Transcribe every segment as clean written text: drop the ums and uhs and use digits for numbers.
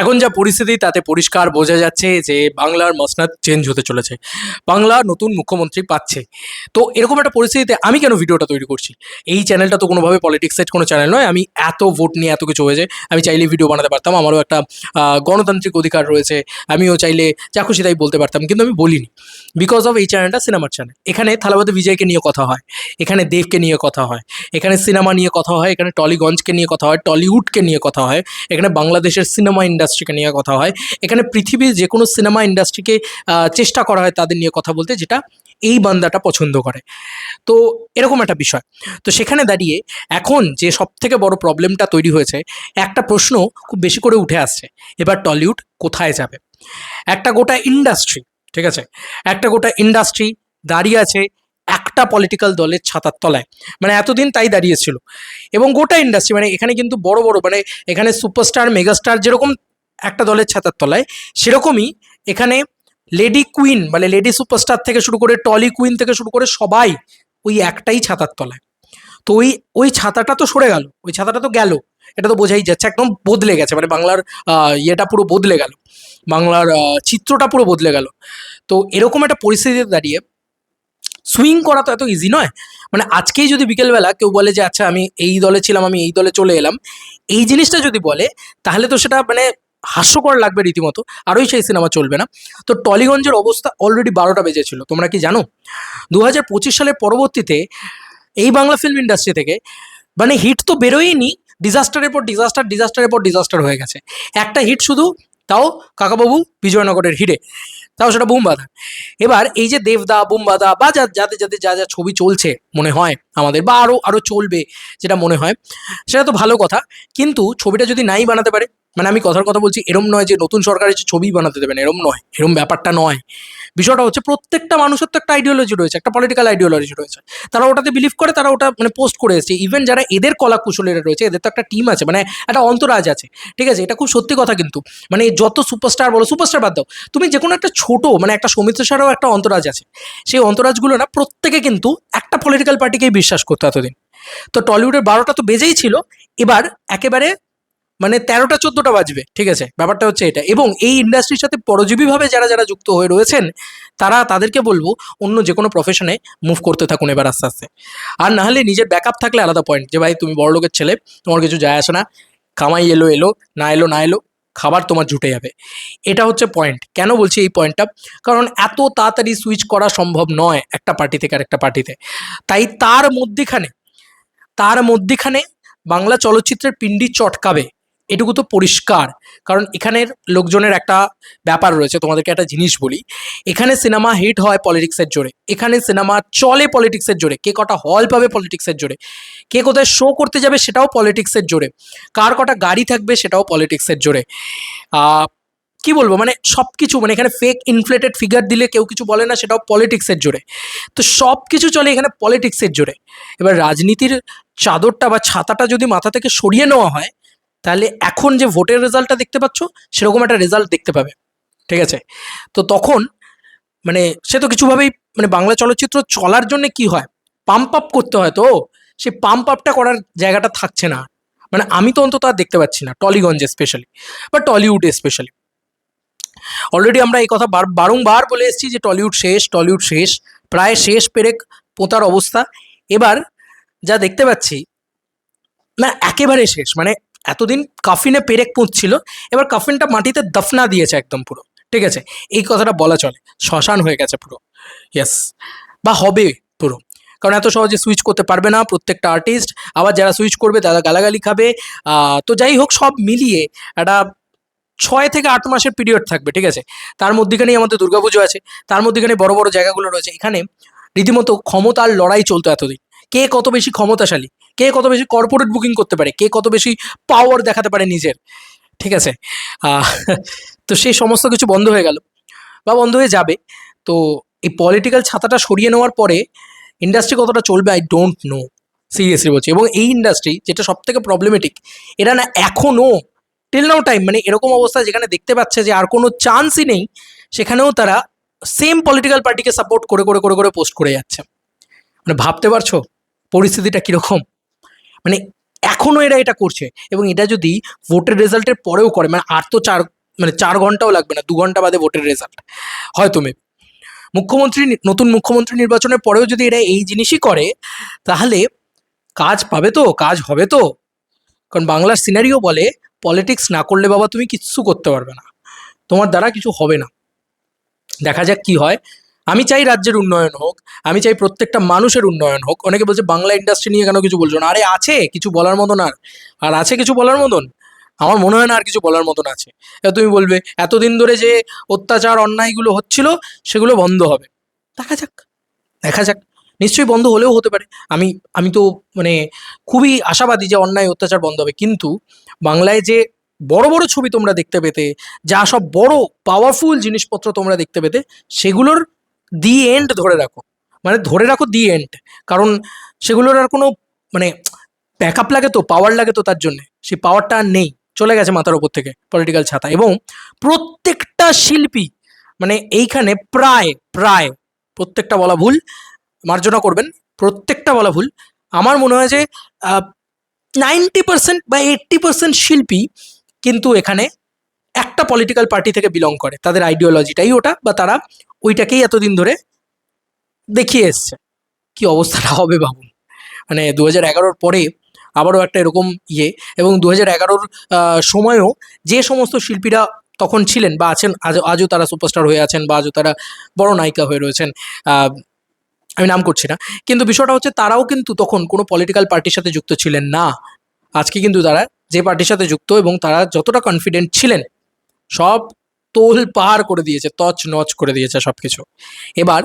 এখন যা পরিস্থিতি তাতে পরিষ্কার বোঝা যাচ্ছে যে বাংলার মসনদ চেঞ্জ হতে চলেছে। বাংলা নতুন মুখ্যমন্ত্রী পাচ্ছে। তো এরকম একটা পরিস্থিতিতে আমি কেন ভিডিওটা তৈরি করছি? এই চ্যানেলটা তো কোনোভাবে পলিটিক্স সাইড কোনো চ্যানেল নয়। আমি এত ভোট নিয়ে এত কিছু হয়েছে, আমি চাইলে ভিডিও বানাতে পারতাম। আমারও একটা গণতান্ত্রিক অধিকার রয়েছে। আমিও চাইলে যা খুশি তাই বলতে পারতাম, কিন্তু আমি বলিনি। বিকজ অফ এই চ্যানেলটা সিনেমার চ্যানেল। এখানে থালাপতি বিজয়কে নিয়ে কথা হয়, এখানে দেবকে নিয়ে কথা হয়, এখানে সিনেমা নিয়ে কথা হয়, এখানে টলিগঞ্জকে নিয়ে কথা হয়, টলিউডকে নিয়ে কথা হয়, এখানে বাংলাদেশের সিনেমা ইন্ডাস্ট্রিকে নিয়ে কথা হয়, এখানে পৃথিবীর যে কোনো সিনেমা ইন্ডাস্ট্রিকে চেষ্টা করা হয় তাদের নিয়ে কথা বলতে, যেটা এই বান্দাটা পছন্দ করে। তো এরকম একটা বিষয়। তো সেখানে দাঁড়িয়ে এখন যে সবথেকে বড় প্রবলেমটা তৈরি হয়েছে, একটা প্রশ্ন খুব বেশি করে উঠে আসছে, এবার টলিউড কোথায় যাবে? একটা গোটা ইন্ডাস্ট্রি, ঠিক আছে, একটা গোটা ইন্ডাস্ট্রি দাঁড়িয়ে আছে একটা পলিটিক্যাল দলের ছাতার তলায়। মানে এতদিন তাই দাঁড়িয়েছিল। এবং গোটা ইন্ডাস্ট্রি, মানে এখানে কিন্তু বড় বড়, মানে এখানে সুপারস্টার মেগাস্টার যেরকম একটা দলের ছাতার তলায়, সেরকমই এখানে লেডি কুইন, মানে লেডি সুপারস্টার থেকে শুরু করে টলি কুইন থেকে শুরু করে সবাই ওই একটাই ছাতার তলায়। তো ওই ওই ছাতাটা তো সরে গেল, ওই ছাতাটা তো গেল, এটা তো বোঝাই যাচ্ছে, একদম বদলে গেছে, মানে বাংলার ইয়েটা পুরো বদলে গেল, বাংলার চিত্রটা পুরো বদলে গেল। তো এরকম একটা পরিস্থিতিতে দাঁড়িয়ে সুইং করা তো এত ইজি নয়। মানে আজকেই যদি বিকেলবেলা কেউ বলে যে আচ্ছা আমি এই দলে ছিলাম, আমি এই দলে চলে এলাম, এই জিনিসটা যদি বলে, তাহলে তো সেটা মানে হাস্যকর লাগবে রীতিমতো, আরোই সেই সিনেমা চলবে না। তো টলিগঞ্জের অবস্থা অলরেডি 12টা বেজেছিল, তোমরা কি জানো? 2025 সালের পরবর্তীতে এই বাংলা ফিল্ম ইন্ডাস্ট্রি থেকে মানে হিট তো বেরোয়নি, ডিজাস্টারের পর ডিজাস্টার, ডিজাস্টারের পর ডিজাস্টার হয়ে গেছে। একটা হিট শুধু, তাও কাকাবাবু বিজয়নগরের হিটে, তাও সেটা বুমবাদা। এবার এই যে দেবদা, বুমবাদা বা যাতে যাতে যা যা ছবি চলছে মনে হয় আমাদের, বা আরও আরও চলবে যেটা মনে হয়, সেটা তো ভালো কথা। কিন্তু ছবিটা যদি নাই বানাতে পারে, মানে আমি কথার কথা বলছি, এরম নয় যে নতুন সরকার এসে ছবি বানাতে দেবেন, এরম নয়, এরম ব্যাপারটা নয়। বিষয়টা হচ্ছে প্রত্যেকটা মানুষের তো একটা আইডিওলজি রয়েছে, একটা পলিটিক্যাল আইডিওলজি রয়েছে, তারা ওটাতে বিলিভ করে, তারা ওটা মানে পোস্ট করে এসেছে। ইভেন যারা এদের কলা কুশলীরা রয়েছে, এদের তো একটা টিম আছে, মানে একটা অন্তরাজ আছে, ঠিক আছে, এটা খুব সত্যি কথা। কিন্তু মানে যত সুপারস্টার বলো, সুপারস্টার বাদ দাও, তুমি যে কোনো একটা ছোট, মানে একটা সৌমিত্র সারাও একটা অন্তরাজ আছে। সেই অন্তরাজগুলো না প্রত্যেকে কিন্তু একটা পলিটিক্যাল পার্টিকেই বিশ্বাস করতো এতদিন। তো টলিউডের 12টা তো বেজেই ছিল, এবার একেবারে মানে 13টা 14টা বাজবে, ঠিক আছে, ব্যাপারটা হচ্ছে এটা। এবং এই ইন্ডাস্ট্রির সাথে পরজীবীভাবে যারা যারা যুক্ত হয়ে রয়েছেন, তাদেরকে বলবো অন্য যে কোনো প্রফেশনে মুভ করতে থাকুন এবার আস্তে আস্তে। আর না হলে নিজের ব্যাকআপ থাকলে আলাদা পয়েন্ট, যে ভাই তুমি বড় লোকের ছেলে, তোমার কিছু যায় আসে না, কামাই এলো এলো, না এলো না এলো, খাবার তোমার জুটে যাবে। এটা হচ্ছে পয়েন্ট। কেন বলছি এই পয়েন্টটা? কারণ এত তাড়াতাড়ি সুইচ করা সম্ভব নয় একটা পার্টি থেকে আরেকটা পার্টিতে। তাই তার মধ্যিখানে বাংলা চলচ্চিত্রের পিন্ডি চটকাবে, এটুকু তো পরিষ্কার। কারণ এখানের লোকজনের একটা ব্যাপার রয়েছে, তোমাদেরকে একটা জিনিস বলি, এখানে সিনেমা হিট হয় পলিটিক্সের জোরে, এখানে সিনেমা চলে পলিটিক্সের জোরে, কে কটা হল পাবে পলিটিক্সের জোরে, কে কোথায় শো করতে যাবে সেটাও পলিটিক্সের জোরে, কার কটা গাড়ি থাকবে সেটাও পলিটিক্সের জোরে। কি বলবো, মানে সব কিছু, মানে এখানে ফেক ইনফ্লেটেড ফিগার দিলে কেউ কিছু বলে না, সেটাও পলিটিক্সের জোরে। তো সব কিছু চলে এখানে পলিটিক্সের জোরে। এবার রাজনীতির চাদরটা বা ছাতাটা যদি মাথা থেকে সরিয়ে নেওয়া হয়, তাহলে এখন যে ভোটের রেজাল্টটা দেখতে পাচ্ছ, সেরকম একটা রেজাল্ট দেখতে পাবে, ঠিক আছে। তো তখন মানে সে তো কিছুভাবেই, মানে বাংলা চলচ্চিত্র চলার জন্য কি হয়, পাম্প আপ করতে হয়, তো সেই পাম্প আপটা করার জায়গাটা থাকছে না। মানে আমি তো অন্তত আর দেখতে পাচ্ছি না টলিগঞ্জে স্পেশালি, বা টলিউডে স্পেশালি। অলরেডি আমরা এই কথা বারংবার বলে এসেছি যে টলিউড শেষ, টলিউড শেষ, প্রায় শেষ পেরেক পোতার অবস্থা। এবার যা দেখতে পাচ্ছি, না একেবারে শেষ, মানে এতদিন কাফিনে পেরেক পুঁতছিল, এবার কাফিনটা মাটিতে দফনা দিয়েছে একদম পুরো, ঠিক আছে, এই কথাটা বলা চলে, শ্মশান হয়ে গেছে পুরো। ইয়েস, বা হবে পুরো। কারণ এত সহজে সুইচ করতে পারবে না প্রত্যেকটা আর্টিস্ট, আবার যারা সুইচ করবে তারা গালাগালি খাবে। তো যাই হোক, সব মিলিয়ে একটা 6 থেকে 8 মাসের পিরিয়ড থাকবে, ঠিক আছে। তার মধ্যেখানেই আমাদের দুর্গাপুজো আছে, তার মধ্যেখানে বড় বড় জায়গাগুলো রয়েছে। এখানে রীতিমতো ক্ষমতার লড়াই চলতো এতদিন, কে কত বেশি ক্ষমতাশালী, কে কত বেশি কর্পোরেট বুকিং করতে পারে, কে কত বেশি পাওয়ার দেখাতে পারে নিজের, ঠিক আছে। আহ, তো সেই সমস্ত কিছু বন্ধ হয়ে গেল, বা বন্ধ হয়ে যাবে। তো এই পলিটিক্যাল ছাতাটা সরিয়ে নেওয়ার পরে ইন্ডাস্ট্রি কতটা চলবে আই ডোন্ট নো, সিরিয়াসলি বলছি। এবং এই ইন্ডাস্ট্রি যেটা সব থেকে প্রবলেমেটিক, এরা না এখনও টিল নাও টাইম, মানে এরকম অবস্থা যেখানে দেখতে পাচ্ছে যে আর কোনো চান্সই নেই, সেখানেও তারা সেম পলিটিক্যাল পার্টিকে সাপোর্ট করে করে করে করে পোস্ট করে যাচ্ছে। মানে ভাবতে পারছো পরিস্থিতিটা কীরকম? মানে এখনও এরা এটা করছে, এবং এটা যদি ভোটের রেজাল্টের পরেও করে, মানে আর তো 4 ঘন্টাও লাগবে না, 2 ঘন্টা বাদে ভোটের রেজাল্ট হয়তো মেবি, নতুন মুখ্যমন্ত্রী নির্বাচনের পরেও যদি এরা এই জিনিসই করে, তাহলে কাজ পাবে তো, কাজ হবে তো। কারণ বাংলার সিনারিও বলে, পলিটিক্স না করলে বাবা তুমি কিচ্ছু করতে পারবে না, তোমার দ্বারা কিছু হবে না। দেখা যাক কি হয়। আমি চাই রাজ্যের উন্নয়ন হোক, আমি চাই প্রত্যেকটা মানুষের উন্নয়ন হোক। অনেকে বলছে বাংলা ইন্ডাস্ট্রি নিয়ে কেন কিছু বলছো না? আরে আছে কিছু বলার মতন, আর আছে কিছু বলার মতন। আমার মনে হয় না আর কিছু বলার মতন আছে। এবার তুমি বলবে এতদিন ধরে যে অত্যাচার অন্যায়গুলো হচ্ছিল সেগুলো বন্ধ হবে। দেখা যাক, দেখা যাক, নিশ্চয়ই বন্ধ হলেও হতে পারে। আমি আমি তো মানে খুবই আশাবাদী যে অন্যায় অত্যাচার বন্ধ হবে, কিন্তু বাংলায় যে বড় বড় ছবি তোমরা দেখতে পেতে, যা সব বড় পাওয়ারফুল জিনিসপত্র তোমরা দেখতে পেতে, সেগুলোর দি এন্ড ধরে রাখো, মানে ধরে রাখো দি এন্ড। কারণ সেগুলোর আর কোনো মানে ব্যাকআপ লাগে তো, পাওয়ার লাগে তো, তার জন্য সেই পাওয়ারটা আর নেই, চলে গেছে মাথার ওপর থেকে পলিটিক্যাল ছাতা। এবং প্রত্যেকটা শিল্পী, মানে এইখানে প্রায় প্রায় প্রত্যেকটা বলা ভুল, মার্জনা করবেন, প্রত্যেকটা বলা ভুল, আমার মনে হয় যে 90% বা 80% শিল্পী কিন্তু এখানে একটা পলিটিক্যাল পার্টি থেকে বিলং করে, তাদের আইডিওলজিটাই ওটা, বা তারা ওইটাকেই এতদিন ধরে দেখিয়ে এসছে। কি অবস্থাটা হবে ভাবুন, মানে 2011-র পরে আবারও একটা এরকম ইয়ে। এবং 2011-র সময়ও যে সমস্ত শিল্পীরা তখন ছিলেন বা আছেন, আজও তারা সুপারস্টার হয়ে আছেন, বা আজও তারা বড় নায়িকা হয়ে রয়েছেন, আমি নাম করছি না, কিন্তু বিষয়টা হচ্ছে তারাও কিন্তু তখন কোনো পলিটিক্যাল পার্টির সাথে যুক্ত ছিলেন না। আজকে কিন্তু তারা যে পার্টির সাথে যুক্ত, এবং তারা যতটা কনফিডেন্ট ছিলেন, সব তোল পাহাড় করে দিয়েছে, তছ নচ করে দিয়েছে সব কিছু। এবার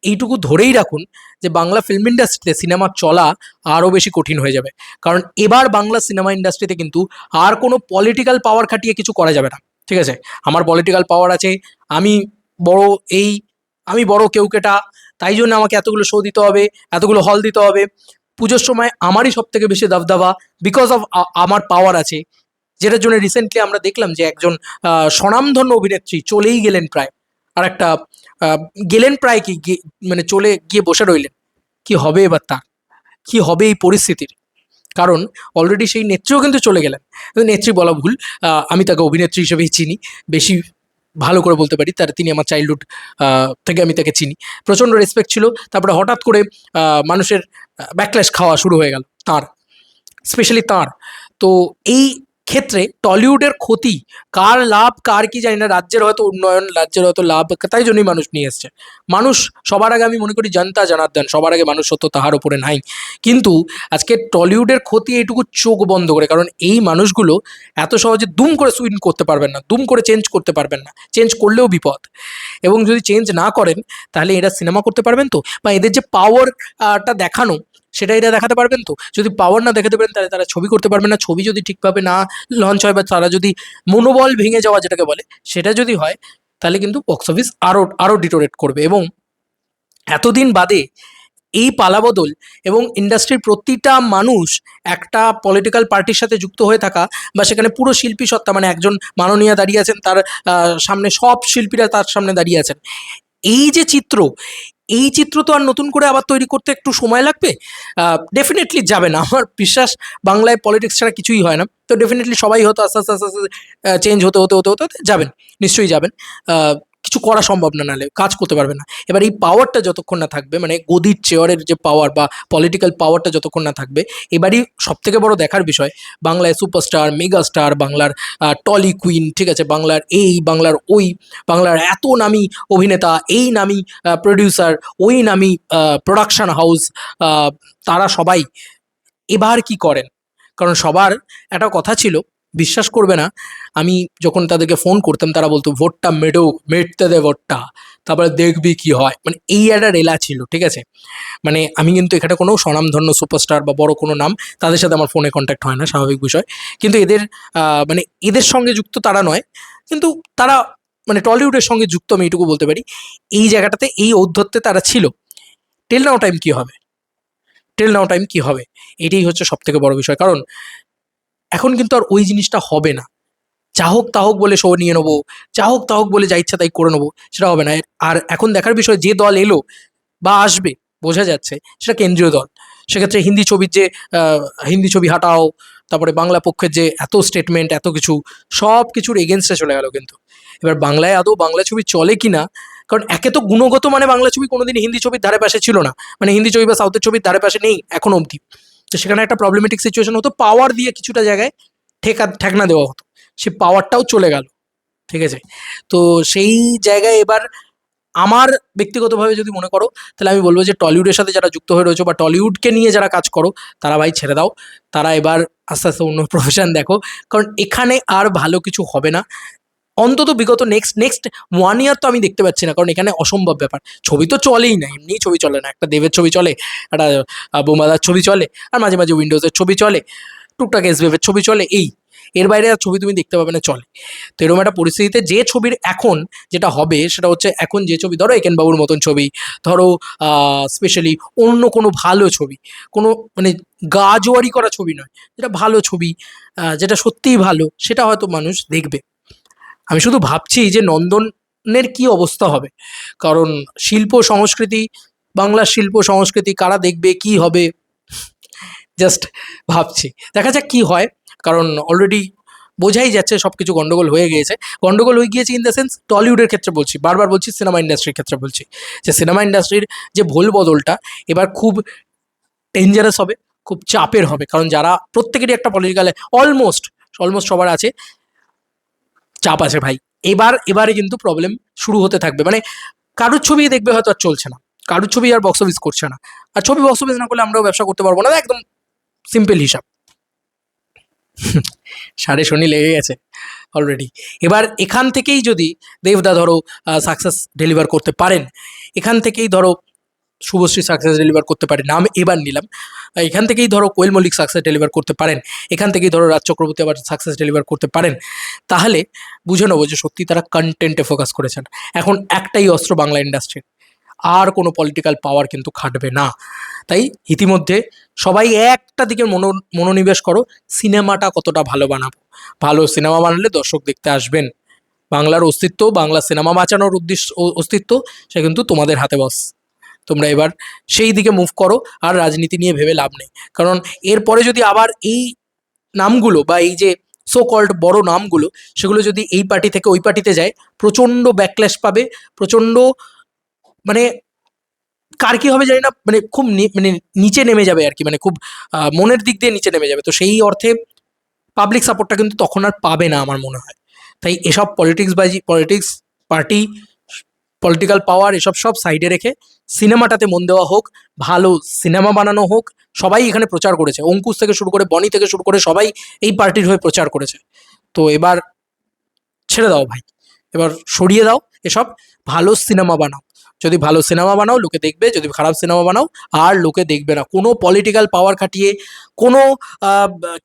এইটুকু ধরেই রাখুন যে বাংলা ফিল্ম ইন্ডাস্ট্রিতে সিনেমা চলা আরও বেশি কঠিন হয়ে যাবে। কারণ এবার বাংলা সিনেমা ইন্ডাস্ট্রিতে কিন্তু আর কোনো পলিটিক্যাল পাওয়ার খাটিয়ে কিছু করা যাবে না। ঠিক আছে, আমার পলিটিক্যাল পাওয়ার আছে, আমি বড় এই, আমি বড় কেউকেটা, তাই জন্য আমাকে এতগুলো শো দিতে হবে, এতগুলো হল দিতে হবে, পুজোর সময় আমারই সব থেকে বেশি দাবদাবা, বিকজ অফ আমার পাওয়ার আছে। যেটার জন্য রিসেন্টলি আমরা দেখলাম যে একজন স্বনামধন্য অভিনেত্রী চলেই গেলেন প্রায়, আর একটা গেলেন প্রায় কি মানে চলে গিয়ে বসে রইলেন। কি হবে এবার তার, কি হবে এই পরিস্থিতির? কারণ অলরেডি সেই নেত্রীও কিন্তু চলে গেলেন। নেত্রী বলা ভুল, আমি তাকে অভিনেত্রী হিসেবেই চিনি, বেশি ভালো করে বলতে পারি, তিনি আমার চাইল্ডহুড থেকে আমি তাকে চিনি, প্রচণ্ড রেসপেক্ট ছিল। তারপরে হঠাৎ করে মানুষের ব্যাকল্যাশ খাওয়া শুরু হয়ে গেল তার, স্পেশালি তার। তো এই ক্ষেত্রে টলিউডের ক্ষতি, কার লাভ কার কি জানি না, রাজ্যের হয়তো উন্নয়ন, রাজ্যের হয়তো লাভ, তাই জন্যই মানুষ নিয়ে এসছে। মানুষ সবার আগে, আমি মনে করি জনতা জনার্দন, সবার আগে মানুষ সত্য তাহার উপরে নাই। কিন্তু আজকে টলিউডের ক্ষতি এইটুকু চোখ বন্ধ করে, কারণ এই মানুষগুলো এত সহজে দুম করে সুইন করতে পারবেন না, দুম করে চেঞ্জ করতে পারবেন না, চেঞ্জ করলেও বিপদ। এবং যদি চেঞ্জ না করেন তাহলে এরা সিনেমা করতে পারবেন তো, বা এদের যে পাওয়ারটা দেখানো সেটা এরা দেখাতে পারবেন তো? যদি পাওয়ার না দেখাতে পারেন তাহলে তারা ছবি করতে পারবেন না। ছবি যদি ঠিকভাবে না লঞ্চ হয়, বা তারা যদি মনোবল ভেঙে যাওয়া যেটাকে বলে সেটা যদি হয়, তাহলে কিন্তু বক্স অফিস আরও আরও ডিটোরেট করবে। এবং এতদিন বাদে এই পালাবদল, এবং ইন্ডাস্ট্রির প্রতিটা মানুষ একটা পলিটিক্যাল পার্টির সাথে যুক্ত হয়ে থাকা, বা সেখানে পুরো শিল্পী সত্তা, মানে একজন মাননীয়া দাঁড়িয়ে আছেন, তার সামনে সব শিল্পীরা তার সামনে দাঁড়িয়ে আছেন, এই যে চিত্র, এই চিত্র তো আর নতুন করে আবার তৈরি করতে একটু সময় লাগবে। ডেফিনেটলি যাবে না, আমার বিশ্বাস বাংলায় পলিটিক্স ছাড়া কিছুই হয় না। তো ডেফিনেটলি সবাই হয়তো আস্তে আস্তে আস্তে আস্তে চেঞ্জ হতে হতে হতে হতে হতে যাবেন, নিশ্চয়ই যাবেন। কিছু করা সম্ভব না, নাহলে কাজ করতে পারবে না। এবার এই পাওয়ারটা যতক্ষণ না থাকবে, মানে গদির চেয়ারের যে পাওয়ার বা পলিটিক্যাল পাওয়ারটা যতক্ষণ না থাকবে, এবারই সবথেকে বড় দেখার বিষয়, বাংলায় সুপারস্টার, মেগাস্টার, বাংলার টলি কুইন, ঠিক আছে, বাংলার এই, বাংলার ওই, বাংলার এত নামী অভিনেতা, এই নামী প্রডিউসার, ওই নামী প্রোডাকশন হাউস, তারা সবাই এবার কি করেন? কারণ সবার একটা কথা ছিল, বিশ্বাস করবে না, আমি যখন তাদেরকে ফোন করতাম তারা বলতো ভোটটা মেটতে দে ভোটটা, তারপরে দেখবি কি হয়, মানে এই একটা রেলা ছিল। ঠিক আছে, মানে আমি কিন্তু এখানে কোনো স্বনামধন্য সুপারস্টার বা বড় কোনো নাম, তাদের সাথে আমার ফোনে কন্ট্যাক্ট হয় না, স্বাভাবিক বিষয়। কিন্তু এদের মানে এদের সঙ্গে যুক্ত তারা নয়, কিন্তু তারা মানে টলিউডের সঙ্গে যুক্ত, আমি এইটুকু বলতে পারি। এই জায়গাটাতে, এই ঔদ্ধত্যে তারা ছিল। টিল নাও টাইম কি হবে, টিল নাও টাইম কি হবে, এটাই হচ্ছে সব থেকে বড় বিষয়। কারণ এখন কিন্তু আর ওই জিনিসটা হবে না, যা হোক তা হোক বলে শো নিয়ে নেবো, যা হোক তা হোক বলে যা ইচ্ছা তাই করে নেবো, সেটা হবে না। আর এখন দেখার বিষয়, যে দল এলো বা আসবে, বোঝা যাচ্ছে সেটা কেন্দ্রীয় দল। সেক্ষেত্রে হিন্দি ছবি হাটাও, তারপরে বাংলা পক্ষের যে এত স্টেটমেন্ট, এত কিছু, সব কিছুর এগেনস্টে চলে গেল। কিন্তু এবার বাংলায় আদৌ বাংলা ছবি চলে কি না, কারণ একে তো গুণগত মানে বাংলা ছবি কোনোদিন হিন্দি ছবির ধারে পাশে ছিল না, মানে হিন্দি ছবি বা সাউথের ছবির ধারে পাশে নেই এখনো অবধি। তো সেখানে একটা প্রবলেমেটিক সিচুয়েশন হতো, পাওয়ার দিয়ে কিছুটা জায়গায় ঠেকনা দেওয়া হতো, সে পাওয়ারটাও চলে গেল। ঠিক আছে, তো সেই জায়গায় এবার আমার ব্যক্তিগতভাবে যদি মনে করো, তাহলে আমি বলবো যে টলিউডের সাথে যারা যুক্ত হয়ে রয়েছে বা টলিউডকে নিয়ে যারা কাজ করো, তারা ভাই ছেড়ে দাও, তারা এবার আস্তে আস্তে অন্য প্রফেশন দেখো, কারণ এখানে আর ভালো কিছু হবে না। অন্তত বিগত নেক্সট 1 ইয়ার তো আমি দেখতে পাচ্ছি না, কারণ এখানে অসম্ভব ব্যাপার। ছবি তো চলেই না, এমনিই ছবি চলে না, একটা দেবের ছবি চলে, একটা বোমাদার ছবি চলে, আর মাঝে মাঝে উইন্ডোজের ছবি চলে, টুকটাক এসবিএফের ছবি চলে, এর বাইরে আর ছবি তুমি দেখতে পাবে না চলে। তো এরকম একটা পরিস্থিতিতে যে ছবির এখন যেটা হবে সেটা হচ্ছে, এখন যে ছবি ধরো একেন বাবুর মতন ছবি, ধরো স্পেশালি অন্য কোনো ভালো ছবি, কোনো মানে গা জোয়ারি করা ছবি নয়, যেটা ভালো ছবি, যেটা সত্যিই ভালো, সেটা হয়তো মানুষ দেখবে। আমি শুধু ভাবছি যে নন্দনের কি অবস্থা হবে, কারণ শিল্প সংস্কৃতি, বাংলার শিল্প সংস্কৃতি কারা দেখবে, কি হবে, জাস্ট ভাবছি, দেখা যাক কি হয়। কারণ অলরেডি বোঝাই যাচ্ছে সব কিছু গন্ডগোল হয়ে গিয়েছে। গন্ডগোল হয়ে গিয়েছে ইন দ্য সেন্স, টলিউডের ক্ষেত্রে বলছি, বারবার বলছি, সিনেমা ইন্ডাস্ট্রির ক্ষেত্রে বলছি, যে সিনেমা ইন্ডাস্ট্রির যে ভোল বদলটা এবার খুব ডেঞ্জারাস হবে, খুব চাপের হবে, কারণ যারা প্রত্যেকেরই একটা পলিটিক্যাল অলমোস্ট সবার আছে, চাপ আছে ভাই। এবারে কিন্তু প্রবলেম শুরু হতে থাকবে, মানে কারুর ছবি দেখবে হয়তো আর চলছে না, কারুর ছবি আর বক্স অফিস করছে না, আর ছবি বক্স অফিস না করলে আমরাও ব্যবসা করতে পারবো না, একদম সিম্পল হিসাব। সাড়ে শনি লেগে গেছে অলরেডি। এবার এখান থেকেই যদি দেবদা ধরো সাকসেস ডেলিভার করতে পারেন, এখান থেকেই ধরো শুভশ্রী সাকসেস ডেলিভার করতে পারেন, নাম এবার নিলাম, এখান থেকেই ধরো কোয়েল মল্লিক সাকসেস ডেলিভার করতে পারেন, এখান থেকেই ধরো রাজ চক্রবর্তী আবার সাকসেস ডেলিভার করতে পারেন, তাহলে বুঝে নেবো যে সত্যি তারা কন্টেন্টে ফোকাস করেছেন। এখন একটাই অস্ত্র বাংলা ইন্ডাস্ট্রির, আর কোনো পলিটিক্যাল পাওয়ার কিন্তু খাটবে না। তাই ইতিমধ্যে সবাই একটা দিকে মনোনিবেশ করো, সিনেমাটা কতটা ভালো বানাবো, ভালো সিনেমা বানালে দর্শক দেখতে আসবেন, বাংলার অস্তিত্ব, বাংলা সিনেমা বাঁচানোর অস্তিত্ব, সে কিন্তু তোমাদের হাতে বস। তোমরা এবার সেই দিকে মুভ করো, আর রাজনীতি নিয়ে ভেবে লাভ নেই, কারণ এরপরে যদি আবার এই নামগুলো বা এই যে সো কল্ড বড় নামগুলো, সেগুলো যদি এই পার্টি থেকে ওই পার্টিতে যায়, প্রচণ্ড ব্যাকল্যাশ পাবে, প্রচণ্ড মানে কার কি হবে জানি না, মানে খুব মানে নিচে নেমে যাবে আর কি, মানে খুব মনের দিক দিয়ে নিচে নেমে যাবে। তো সেই অর্থে পাবলিক সাপোর্টটা কিন্তু তখন আর পাবে না আমার মনে হয়। তাই এসব পলিটিক্স পার্টি, পলিটিক্যাল পাওয়ার, এসব সব সাইডে রেখে সিনেমাটাতে মন দেওয়া হোক, ভালো সিনেমা বানানো হোক। সবাই এখানে প্রচার করেছে, অঙ্কুশ থেকে শুরু করে বনি থেকে শুরু করে সবাই এই পার্টির হয়ে প্রচার করেছে। তো এবার ছেড়ে দাও ভাই, এবার সরিয়ে দাও এসব, ভালো সিনেমা বানাও। যদি ভালো সিনেমা বানাও লোকে দেখবে, যদি খারাপ সিনেমা বানাও আর লোকে দেখবে না। কোনো পলিটিক্যাল পাওয়ার খাটিয়ে, কোনো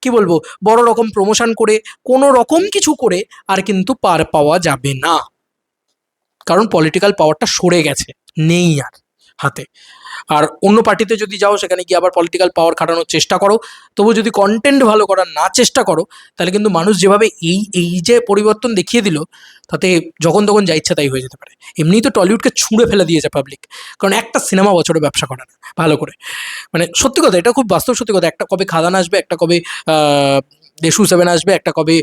কি বলবো, বড় রকম প্রমোশন করে, কোনো রকম কিছু করে আর কিন্তু পার পাওয়া যাবে না, কারণ পলিটিক্যাল পাওয়ারটা সরে গেছে, নেই আর হাতে। আর অন্য পার্টিতে যদি যাও, সেখানে গিয়ে আবার পলিটিক্যাল পাওয়ার খাটানোর চেষ্টা করো, তবু যদি কন্টেন্ট ভালো করার না চেষ্টা করো, তাহলে কিন্তু মানুষ যেভাবে এই যে পরিবর্তন দেখিয়ে দিল, তাতে যখন তখন যা ইচ্ছা তাই হয়ে যেতে পারে। এমনিই তো টলিউডকে ছুঁড়ে ফেলে দিয়েছে পাবলিক, কারণ একটা সিনেমা বছরে ব্যবসা করে না ভালো করে, মানে সত্যি কথা, এটা খুব বাস্তব সত্যি কথা। একটা কবে খাদান আসবে, একটা কবে দেশু 7 আসবে, একটা কবে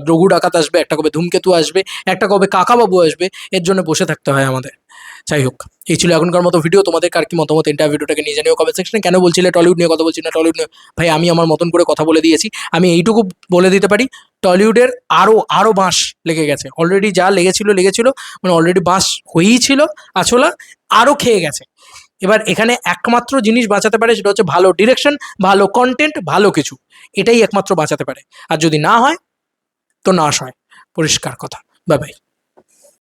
রঘু ডাকাত আসবে, একটা কবে ধূমকেতু আসবে, একটা কবে কাকাবাবু আসবে, এর জন্য বসে থাকতে হয় আমাদের। যাই হোক, এই ছিল এখনকার মতো ভিডিও। তোমাদের কার কি মতামত এন্টার ভিডিওটাকে নিয়ে জানিও কমেন্ট সেকশনে। কেন বলছিলে টলিউড নিয়ে কথা বলছি না, টলিউড নিয়ে ভাই আমি আমার মতন করে কথা বলে দিয়েছি। আমি এইটুকু বলে দিতে পারি, টলিউডের আরও বাঁশ লেগে গেছে, অলরেডি যা লেগেছিল, মানে অলরেডি বাঁশ হয়েই ছিল, আছলা আরও খেয়ে গেছে। এবার এখানে একমাত্র জিনিস বাঁচাতে পারে, সেটা হচ্ছে ভালো ডিরেকশন, ভালো কন্টেন্ট, ভালো কিছু, এটাই একমাত্র বাঁচাতে পারে। আর যদি না হয় তো নাশ হয়, পরিষ্কার কথা। Bye bye.